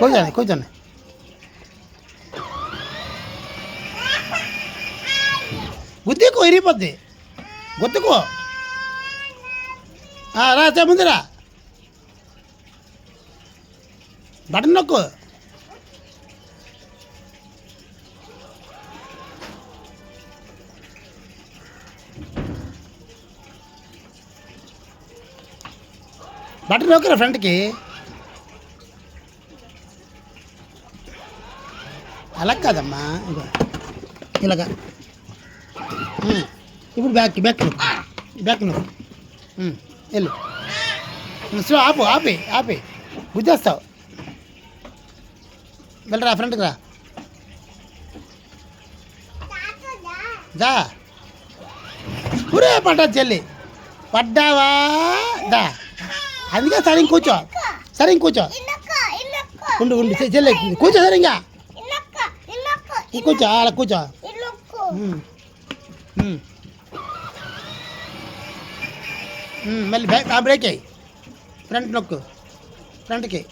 కూర్చోండి గుద్దికో ఇరిగిపోద్ది గుద్దుకో రా ముందురా బటన్ నొక్కు బటన్ నొక్కరా ఫ్రంట్కి అలా కాదమ్మా ఇలాగా ఇప్పుడు బ్యాక్ నువ్వు వెళ్ళు స్లో ఆపి గుద్దేస్తావు వెళ్ళరా ఫ్రంట్కి రా దా ఊరే పడ్డా చెల్లి పడ్డావా దా అందుకే సరే కూర్చో ఉండు చెల్లి కూర్చో సరిగా కూర్చో అలా కూర్చో మళ్ళీ బ్రేక్ అయ్యి ఫ్రంట్ నొక్కు ఫ్రంట్కి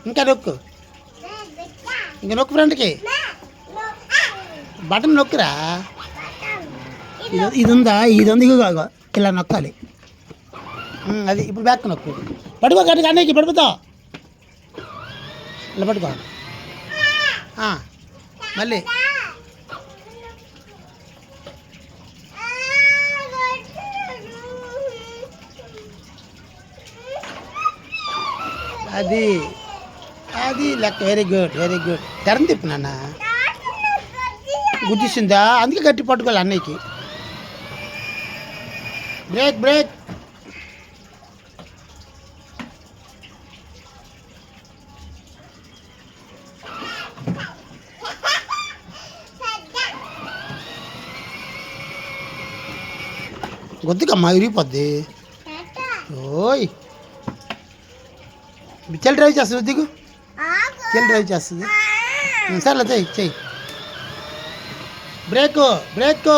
ఇంకా నొక్కు ఫ్రంట్కి బటన్ నొక్కురా ఇది ఉంది ఇలా నొక్కాలి అది ఇప్పుడు బ్యాక్ నొక్కు పడుకో గట్టిగా అన్నయ్యకి పడిపోతావు ఇలా పట్టుకో మళ్ళీ అది లెక్క వెరీ గుడ్ టర్న్ తిప్పు నాన్న గుర్తిస్తుందా అందుకే గట్టి పట్టుకోవాలి అన్నయ్యకి బ్రేక్ గొద్దుకమ్మా విరిగిపోద్ది ఓయ్ చెల్లి డ్రైవ్ చేస్తుంది దిగు చెల్లి డ్రైవ్ చేస్తుంది సర్లే చెయ్యి బ్రేక్